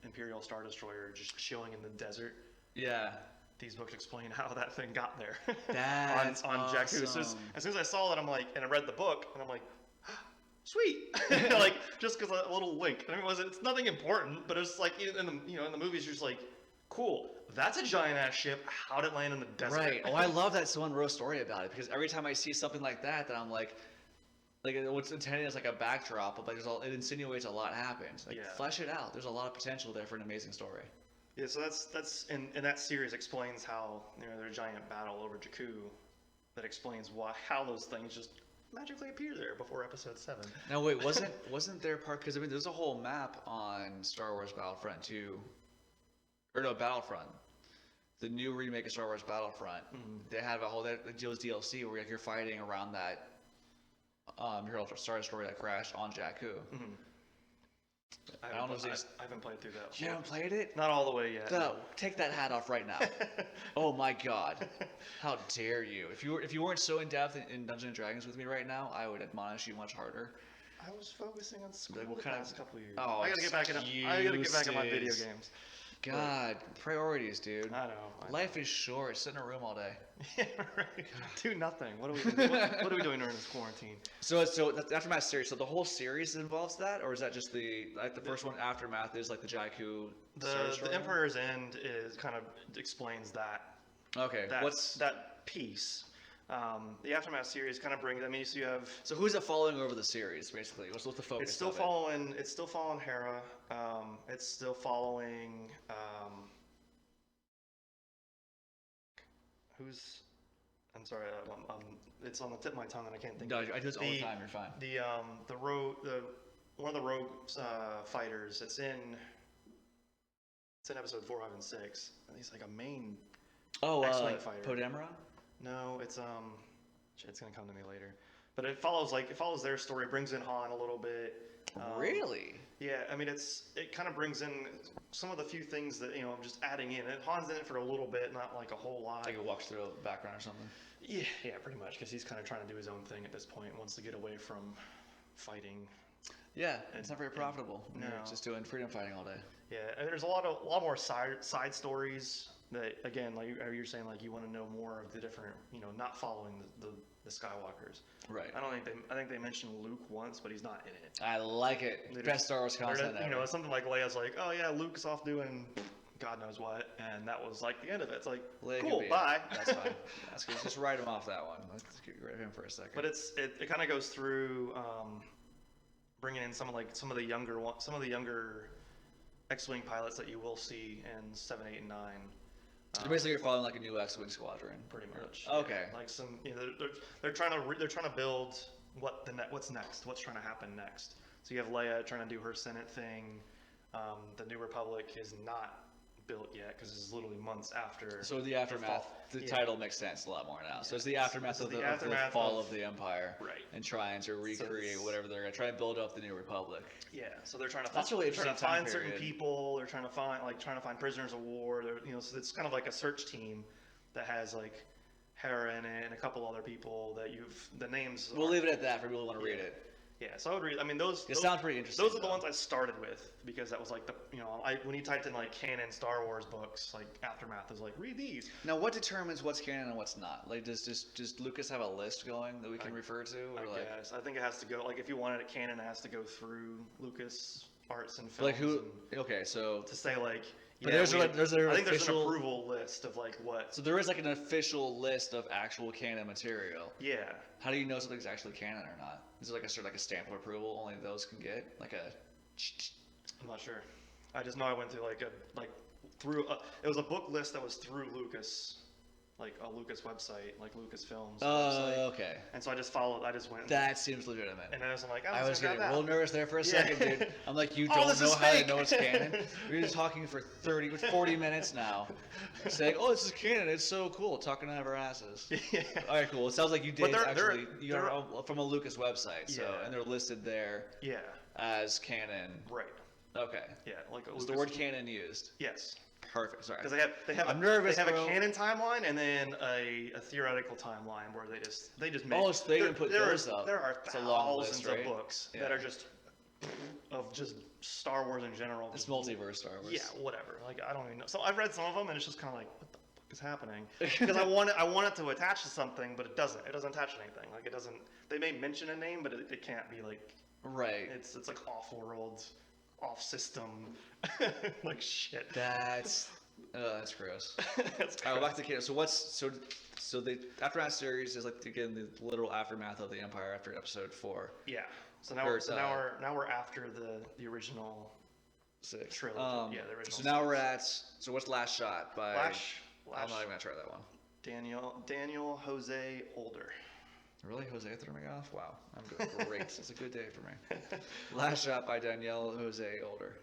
Imperial Star Destroyer just chilling in the desert. Yeah. These books explain how that thing got there. That's on Jakku. So awesome. as soon as I saw that, I'm like, and I read the book, and I'm like, sweet, just because a little link. I mean, it's nothing important, but it's like in the movies, you're just like, cool. That's a giant ass ship. How'd it land in the desert? Right. Oh, I love that someone wrote a story about it because every time I see something like that, then I'm like what's intended as like a backdrop, but it insinuates a lot happened. Like, Yeah. flesh it out. There's a lot of potential there for an amazing story. Yeah, so that's and that series explains how there's a giant battle over Jakku that explains how those things just magically appear there before Episode 7. Now wait, wasn't there part because there's a whole map on Star Wars Battlefront 2, or no Battlefront, the new remake of Star Wars Battlefront. Mm-hmm. They have a whole DLC where you're fighting around that Star Destroyer that crashed on Jakku. Mm-hmm. I don't know if I haven't played through that. you haven't played it. Not all the way yet. No, take that hat off right now. Oh my God, how dare you! If you weren't so in depth in Dungeons and Dragons with me right now, I would admonish you much harder. I was focusing on school Like, what the kind of- past couple of years. Oh, I gotta get back in my video games. God, priorities, dude. I know. Life is short. Sit in a room all day. Yeah, right. Do nothing. What are we doing? What are we doing during this quarantine? So that's the Aftermath series. So the whole series involves that, or is that just the first one? Aftermath is like the Jakku. The Emperor's End is kind of explains that. Okay. That piece? The Aftermath series kind of brings. I mean, so you have. So who's it following over the series? Basically, what's the focus? It's still following. It's still following Hera. It's still following. Who's? I'm sorry. It's on the tip of my tongue and I can't think. No, of it. I do this all the time. You're fine. One of the rogue fighters. It's in episode 4, 5, and 6. And he's like a main. X-wing fighter. Poe Dameron? No, it's it's gonna come to me later. But it follows their story. It brings in Han a little bit. Really? Yeah, I mean it kind of brings in some of the few things that just adding in. And Han's in it for a little bit, not like a whole lot. Like it walks through the background or something. Yeah, pretty much, because he's kind of trying to do his own thing at this point. Wants to get away from fighting. Yeah, it's not very profitable. No, you're just doing freedom fighting all day. Yeah, and there's a lot more side stories that, again, like you're saying, like you want to know more of the different, not following the Skywalkers. Right. I think they mentioned Luke once, but he's not in it. I like it. Best Star Wars content ever. Something like Leia's like, oh yeah, Luke's off doing God knows what, and that was like the end of it. It's like, Leia cool, bye. That's fine. That's good. Just write him off that one. Let's get rid of him for a second. But it kind of goes through bringing in some of the younger X-wing pilots that you will see in 7, 8, and 9. So basically, you're following like a new X-wing squadron. Pretty much. Okay. Yeah. Like some, they're trying to build what's next, what's trying to happen next. So you have Leia trying to do her Senate thing. The New Republic is not built yet because it's literally months after. So the aftermath, the title makes sense a lot more now. So it's the aftermath of the fall of the Empire, right? And trying to recreate whatever they're going to try and build up the New Republic. Yeah, so they're trying to. That's really interesting. Trying to find certain people. They're trying to find prisoners of war. So it's kind of like a search team that has like Hera in it and a couple other people that the names. We'll leave it at that for people who want to read it. Yeah, so I would read. I mean, those. It sounds pretty interesting. Those are the ones I started with because that was like when you typed in like canon Star Wars books, like Aftermath is like read these. Now, what determines what's canon and what's not? Like, does Lucas have a list going that we can refer to? Or I think it has to go. Like, if you wanted it canon, it has to go through Lucas Arts and Films. Like who? Okay, so to say like. But there's an there's an approval list of like what. So there is like an official list of actual canon material. Yeah. How do you know something's actually canon or not? Is it like a stamp of approval only those can get? Like a. I'm not sure. I just know I went through it was a book list that was through Lucas. Like a Lucas website, like Lucasfilms. Oh, okay. And so I just followed. I just went. That seems legitimate. And I was like, I was getting real nervous there for a second, dude. I'm like, you don't know how to know it's canon. We're just talking for 40 minutes now, saying, "Oh, this is canon. It's so cool." Talking out of our asses. Yeah. All right, cool. It sounds like you did actually. You're from a Lucas website, so and they're listed there. Yeah. As canon. Right. Okay. Yeah, like is the word canon used? Yes. Perfect. Sorry. Because they have. I'm nervous. They have a canon timeline and then a theoretical timeline where they just make. Oh, so they even put those up. There are thousands of books that are just Star Wars in general. It's multiverse Star Wars. Yeah, whatever. Like I don't even know. So I've read some of them and it's just kind of like, what the fuck is happening? Because I want it to attach to something, but it doesn't. It doesn't attach to anything. Like it doesn't. They may mention a name, but it can't be like. Right. It's like off-world, off-system, like shit. That's gross. That's gross. All right, back to canon. So the Aftermath series is like again the literal aftermath of the Empire after Episode 4. Yeah. So now we're after the original 6 trilogy. Yeah, the original. So now we're at what's Last Shot by? I'm not even gonna try that one. Daniel Jose Older. Really? Jose threw me off? Wow. I'm doing great. It's a good day for me. Last Shot by Danielle Jose Older.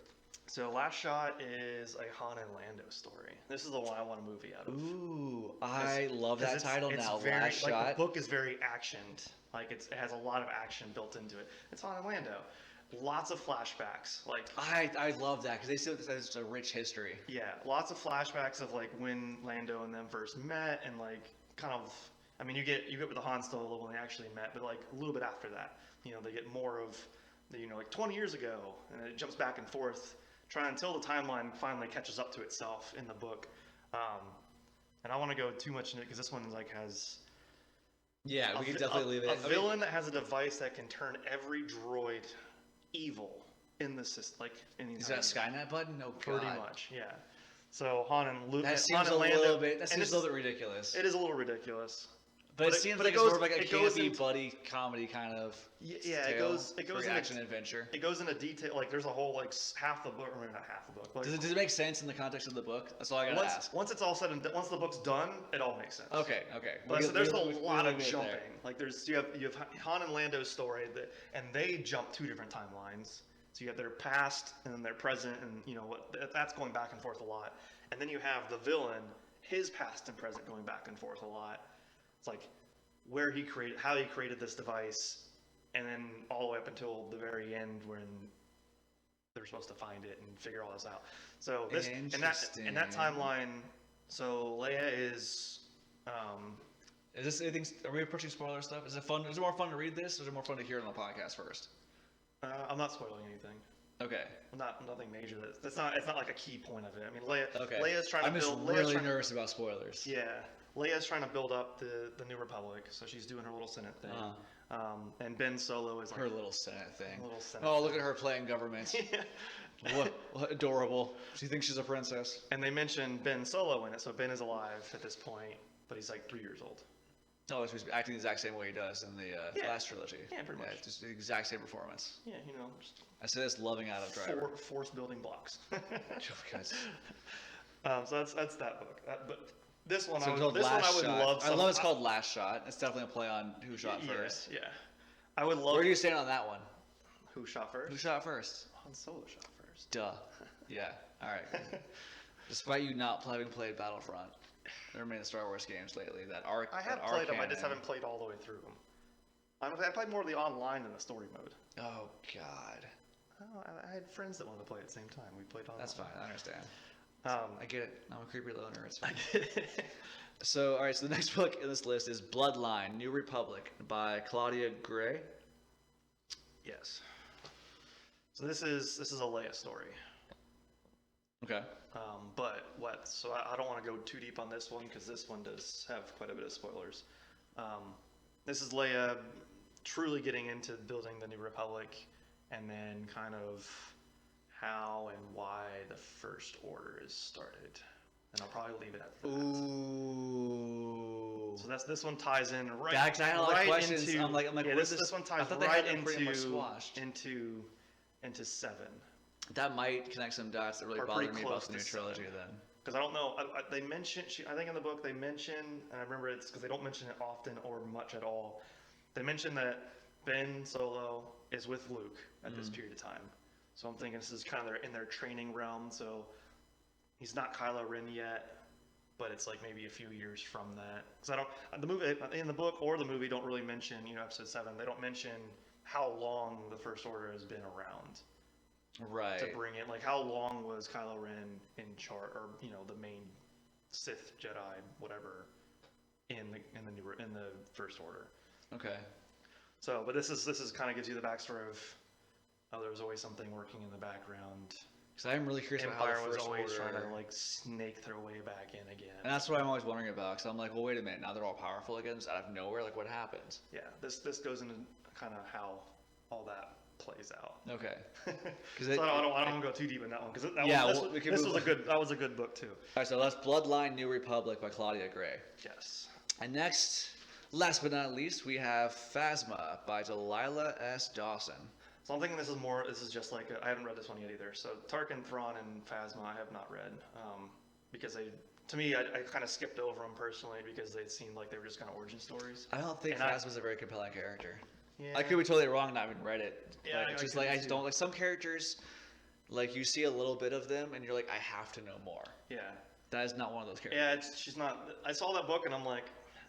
So Last Shot is a Han and Lando story. This is the one I want a movie out of. Ooh, I love that title now. Last Shot. The book is very actioned. Like it has a lot of action built into it. It's Han and Lando. Lots of flashbacks. Like I love that because they say it's a rich history. Yeah, lots of flashbacks of like when Lando and them first met and like kind of. I mean, you get with the Han Solo when they actually met, but like a little bit after that, they get more of, like 20 years ago, and it jumps back and forth until the timeline finally catches up to itself in the book. And I want to go too much into it because this one like has Yeah, we can definitely leave it. a villain that has a device that can turn every droid evil in the system. Like in the Is that a Skynet button? No, pretty God. much, yeah. So Han and Luke. That Han seems and a Lando, little bit. That and seems a little bit ridiculous. It is a little ridiculous. But it seems like it's more of like a campy buddy comedy kind of it goes action adventure. It goes into detail. Like there's a whole like half the book, or maybe not half the book. Like, Does it make sense in the context of the book? That's all I gotta ask. Once it's all said and once the book's done, it all makes sense. Okay. But so there's a lot of jumping. Like you have Han and Lando's story and they jump 2 different timelines. So you have their past and then their present, and you know what that's going back and forth a lot. And then you have the villain, his past and present going back and forth a lot. It's like how he created this device, and then all the way up until the very end when they're supposed to find it and figure all this out. So this in that timeline, so Leia is. Is this anything? Are we approaching spoiler stuff? Is it fun? Is it more fun to read this, or is it more fun to hear it on the podcast first? I'm not spoiling anything. Okay. Nothing major. It's not like a key point of it. I mean, Leia's trying I'm to build. I'm just really nervous about spoilers. Yeah, Leia's trying to build up the New Republic, so she's doing her little Senate thing. And Ben Solo is like her little Senate thing. Look at her playing government. Yeah. What adorable. She thinks she's a princess. And they mention Ben Solo in it, so Ben is alive at this point, but he's like 3 years old. Oh, so he's acting the exact same way he does in the last trilogy. Yeah, pretty much. Just the exact same performance. Yeah, just I say this loving Adam Driver. Force building blocks. Oh, so that's that book. But this one, so I would love. I love it's called Last Shot. It's definitely a play on Who Shot First. Yeah. I would love. Where do you stand on that one? Who shot first? Who shot first? Han Solo shot first. Duh. Yeah. All right. Despite you not having played Battlefront, there have been Star Wars games lately that are. I have played them. I just haven't played all the way through them. I played more of the online than the story mode. Oh God. Oh, I had friends that wanted to play at the same time. We played online. That's fine. I understand. I get it. I'm a creepy loner. It's fine. I get it. So, all right. So the next book in this list is Bloodline: New Republic by Claudia Gray. Yes. So this is a Leia story. Okay. So I don't want to go too deep on this one because this one does have quite a bit of spoilers. This is Leia truly getting into building the New Republic, and then kind of how and why the First Order is started. And I'll probably leave it at that. Ooh. So this one ties in right. I had a lot of questions. Into, I'm like, yeah, this one ties right into 7. That might connect some dots that really bother me about the new trilogy then. Because I don't know, they mention, I think in the book they mention, and I remember it's because they don't mention it often or much at all. They mention that Ben Solo is with Luke at this period of time. So I'm thinking this is kind of in their training realm. So he's not Kylo Ren yet, but it's like maybe a few years from that. Because the movie in the book or the movie don't really mention, Episode 7. They don't mention how long the First Order has been around. Right. To bring it, like how long was Kylo Ren in charge, or the main Sith Jedi, whatever, in the First Order. Okay. So, but this is kind of gives you the backstory of, there was always something working in the background. Because I'm really curious about how the First Order was always trying to like snake their way back in again. And that's what I'm always wondering about. Because I'm like, well, wait a minute. Now they're all powerful again. Just out of nowhere, like what happens? Yeah. This goes into kind of how all that plays out. Okay. So I don't want to go too deep in that one because that was a good book too. All right, so that's Bloodline: New Republic by Claudia Gray. Yes. And next, last but not least, we have Phasma by Delilah S. Dawson. So I'm thinking this is just like I haven't read this one yet either. So Tarkin, Thrawn, and Phasma I have not read because to me I kind of skipped over them personally because they seemed like they were just kind of origin stories. I don't think Phasma's a very compelling character. Yeah. I could be totally wrong, not even read it. Yeah, I just don't like some characters. Like you see a little bit of them, and you're like, I have to know more. Yeah. That is not one of those characters. Yeah, she's not. I saw that book, and I'm like,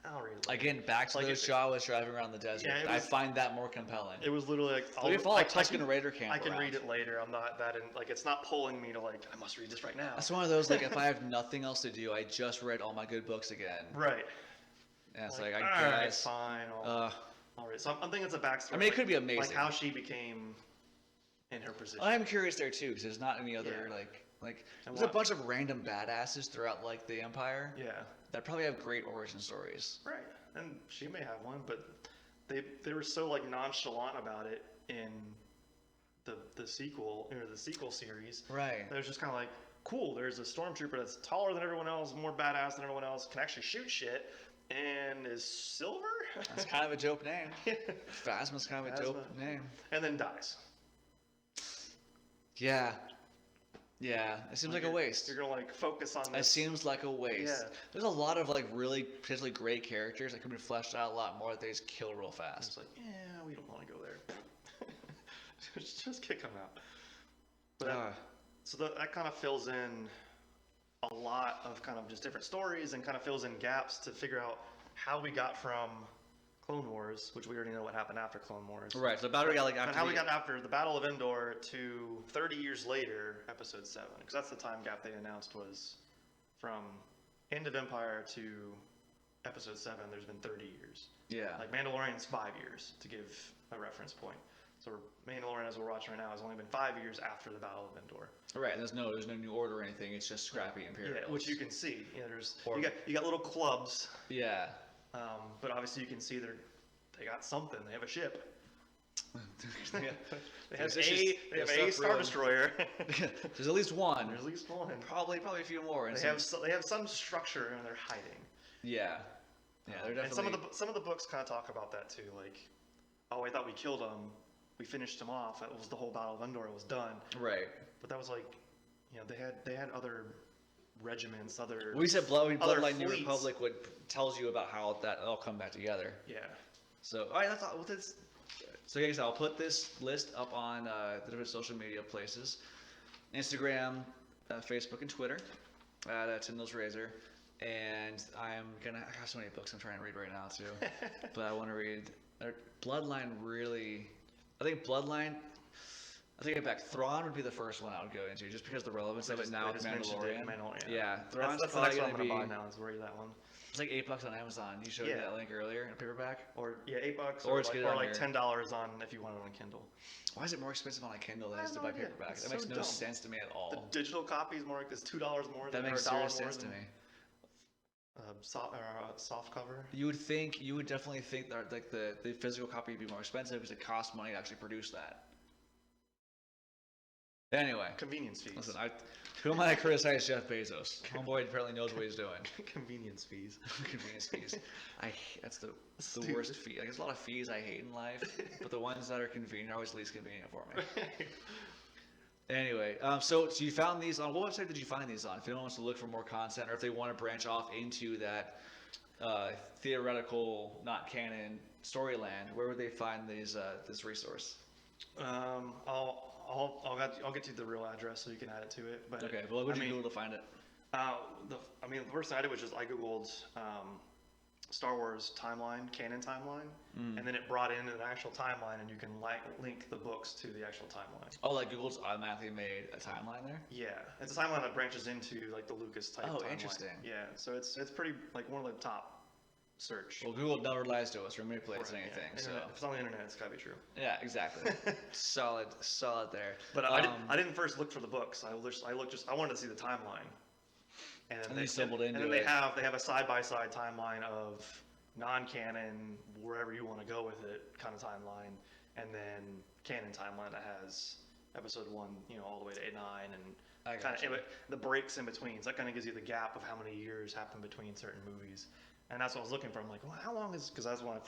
I'll read it. Again, back to those Jawas driving around the desert. Yeah, I find that more compelling. It was literally like, we follow a Tusken Raider camp. I can read it later. I'm not that in. Like, it's not pulling me to like, I must read this right now. That's one of those like, if I have nothing else to do, I just read all my good books again. Right. And it's like I guess. Fine. All right. So I'm thinking it's a backstory. I mean, it could be amazing. Like how she became in her position. I'm curious there too, because there's not any other Yeah. like And there's a bunch of random badasses throughout like the Empire Yeah. that probably have great origin stories. Right. And she may have one, but they were so like nonchalant about it in the sequel or the sequel series. Right. It was just kind of like, cool. There's a stormtrooper that's taller than everyone else, more badass than everyone else, can actually shoot shit, and is silver. That's kind of a dope name. Phasma's kind of a dope name. And then dies. Yeah. Yeah. It seems like a waste. You're gonna like focus on It this. seems like a waste. Yeah. There's a lot of like really potentially great characters that could be fleshed out a lot more that they just kill real fast. It's like, yeah, we don't want to go there. just kick them out. But so that kind of fills in a lot of kind of just different stories and kind of fills in gaps to figure out how we got from Clone Wars, which we already know what happened after Clone Wars. Right. So about we got like after and how we got after the Battle of Endor to 30 years later, Episode 7, because that's the time gap they announced was from end of Empire to Episode 7. There's been 30 years. Yeah. Like Mandalorian's 5 years to give a reference point. So Mandalorian, as we're watching right now, has only been 5 years after the Battle of Endor. Right. There's no new order or anything. It's just scrappy Imperials. Yeah, which you can see. You know, you got little clubs. Yeah. But obviously you can see they got something. They have a ship. Yeah. They have a Star Destroyer. There's at least one. There's at least one. Probably a few more. They have some structure and they're hiding. Yeah. Yeah, they're definitely. And some of the books kind of talk about that too. Like, oh, I thought we killed him. We finished him off. That was the whole Battle of Endor. It was done. Right. But that was like, you know, they had other regiments, other. We said Bloodline New fleets. Republic tells you about how that all come back together. Yeah. So all right, that's all. So guys, I'll put this list up on the different social media places, Instagram, Facebook, and Twitter at Tyndall's Razor. And I have so many books I'm trying to read right now too, but I want to read Bloodline. Really, I think Bloodline. I take it back. Thrawn would be the first one I would go into, just because the relevance of it now with Mandalorian. Yeah, Thrawn's that's the next one I'm gonna gonna buy now. Is read that one. It's like $8 on Amazon. You showed me that link earlier in a paperback. Or $8, or like $10 on if you want it on Kindle. Why is it more expensive on a Kindle than it is to buy paperback? That makes no sense to me at all. The digital copy is $2 more. That makes zero sense to me. Soft cover. You would definitely think that like the physical copy would be more expensive because it costs money to actually produce that. Anyway, Convenience fees. Listen, who am I to criticize Jeff Bezos? Homeboy apparently knows what he's doing. Convenience fees. Convenience fees. That's the worst fee. Like, there's a lot of fees I hate in life, but the ones that are convenient are always least convenient for me. Anyway, so you found these on what website did you find these on? If anyone wants to look for more content, or if they want to branch off into that theoretical, not canon storyland, where would they find these this resource? I'll get you the real address so you can add it to it. But okay, well, would you Google to find it? The first thing I did was just I googled Star Wars timeline, canon timeline, and then it brought in an actual timeline, and you can link the books to the actual timeline. Oh, like Google's automatically made a timeline there? Yeah, it's a timeline that branches into like the Lucas type. Oh, timeline. Interesting. Yeah, so it's pretty like one of the top search. Well, Google never lies to us or manipulates anything. Yeah. So if it's on the internet, it's gotta be true. Yeah, exactly. solid there. But I didn't first look for the books. I wanted to see the timeline. And then they stumbled into it. And then they have a side-by-side timeline of non-canon, wherever you want to go with it, kind of timeline, and then canon timeline that has episode 1, all the way to 9, and kind of the breaks in between. So that kind of gives you the gap of how many years happen between certain movies. And that's what I was looking for. I'm like, well, how long is? Because that's when I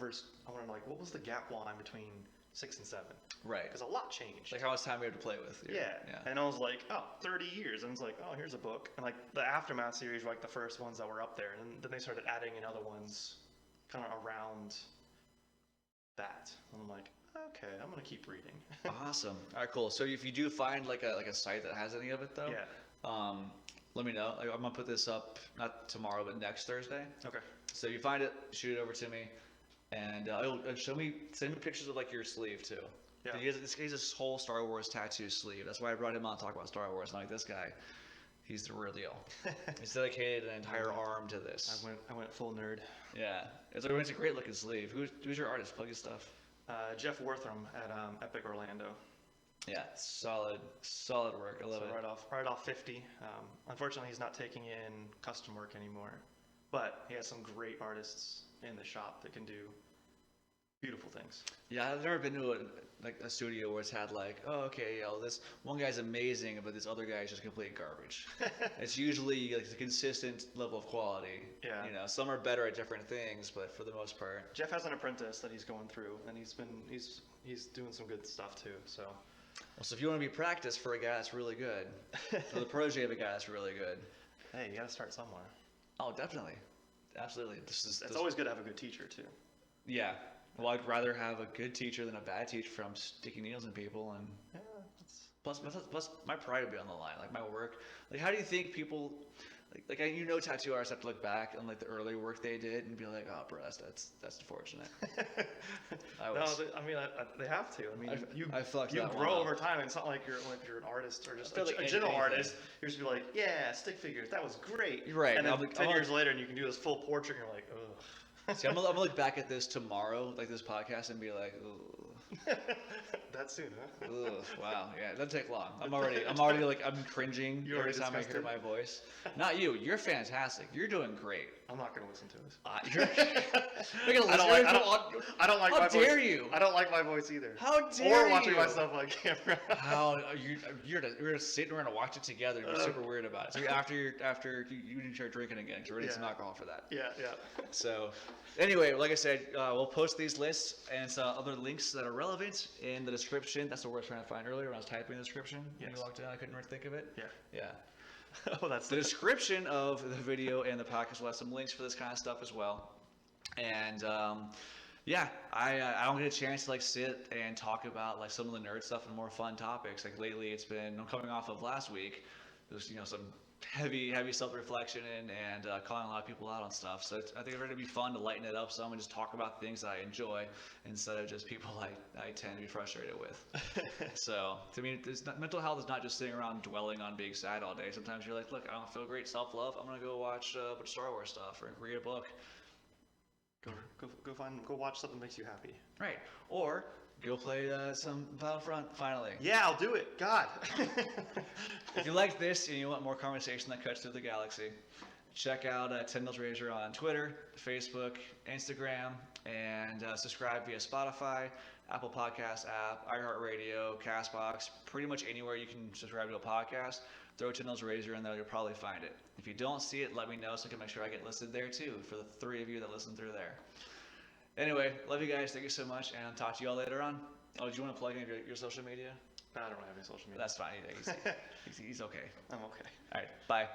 wanted like, what was the gap line between 6 and 7? Right. Because a lot changed. Like how much time we have to play with. Yeah. And I was like, 30 years. And it's like, oh, here's a book. And like the Aftermath series were like the first ones that were up there. And then they started adding in other ones kind of around that. And I'm like, okay, I'm going to keep reading. Awesome. All right, cool. So if you do find like a site that has any of it though, let me know. I'm going to put this up, not tomorrow, but next Thursday. Okay. So if you find it, shoot it over to me. And send me pictures of like your sleeve too. Yeah. This guy's this whole Star Wars tattoo sleeve. That's why I brought him on to talk about Star Wars. And like this guy, he's the real deal. He's dedicated an entire arm to this. I went full nerd. Yeah, it's a great looking sleeve. Who's your artist? Plug his stuff. Jeff Wortham at Epic Orlando. Yeah, solid work. I love So it. right off 50. Unfortunately, he's not taking in custom work anymore, but he has some great artists in the shop that can do beautiful things. Yeah, I've never been to a studio where it's had like, oh, okay, this one guy's amazing, but this other guy's just complete garbage. It's usually like a consistent level of quality. Yeah. You know, some are better at different things, but for the most part. Jeff has an apprentice that he's going through, and he's doing some good stuff too. So. Well, so if you want to be practiced for a guy that's really good, or the protege of a guy that's really good. Hey, you got to start somewhere. Oh, definitely, absolutely. It's always good to have a good teacher too. Yeah. Well, I'd rather have a good teacher than a bad teacher from sticking needles in people, and Yeah. plus my pride would be on the line. Like my work. Like, how do you think people, tattoo artists have to look back on like the early work they did and be like, oh, bro, that's unfortunate. They have to. I mean, you fucked you that grow one up. over time. And it's not like you're an artist or just I feel like a general anything. artist. You're just be like, yeah, stick figures, that was great. Right. And then I'm 10 years later, and you can do this full portrait, and you're like, ugh. See, I'm gonna look back at this tomorrow, like this podcast, and be like, ugh. That soon, huh? Ugh, wow, yeah, it doesn't take long. I'm already like, I'm cringing You're every already time I hear disgusted? my voice. Not you. You're fantastic. You're doing great. I'm not gonna listen to this. You're gonna I don't like. How my dare voice. you? I don't like my voice either. How dare Or watching you? myself on camera. How you're gonna sit and we're gonna watch it together and be super weird about it. So after you need to start drinking again, because we're gonna need some alcohol for that. Yeah. So, anyway, like I said, we'll post these lists and some other links that are relevant in the description. That's the word I was trying to find earlier when I was typing the description. When Yes. you walked in, I couldn't think of it. Yeah. Yeah. Oh, that's The description of the video and the podcast will have some links for this kind of stuff as well. And yeah, I don't get a chance to like sit and talk about like some of the nerd stuff and more fun topics. Like lately, I'm coming off of last week. There's some heavy self-reflection and calling a lot of people out on stuff. So I think it's going to be fun to lighten it up some and just talk about things that I enjoy instead of just people I tend to be frustrated with. So to me, mental health is not just sitting around dwelling on being sad all day. Sometimes you're like, look, I don't feel great self-love. I'm going to go watch a bunch of Star Wars stuff or read a book. Go watch something that makes you happy. Right. Or go play some Battlefront finally. Yeah, I'll do it. God. If you like this and you want more conversation that cuts through the galaxy, check out Ten Nails Razor on Twitter, Facebook, Instagram, and subscribe via Spotify, Apple Podcast app, iHeartRadio, CastBox, pretty much anywhere you can subscribe to a podcast. Throw Ten Nails Razor in there, you'll probably find it. If you don't see it, let me know so I can make sure I get listed there too for the 3 of you that listen through there. Anyway, love you guys. Thank you so much, and I'll talk to you all later on. Oh, do you want to plug in your social media? I don't have any social media. That's fine. He's okay. I'm okay. All right. Bye.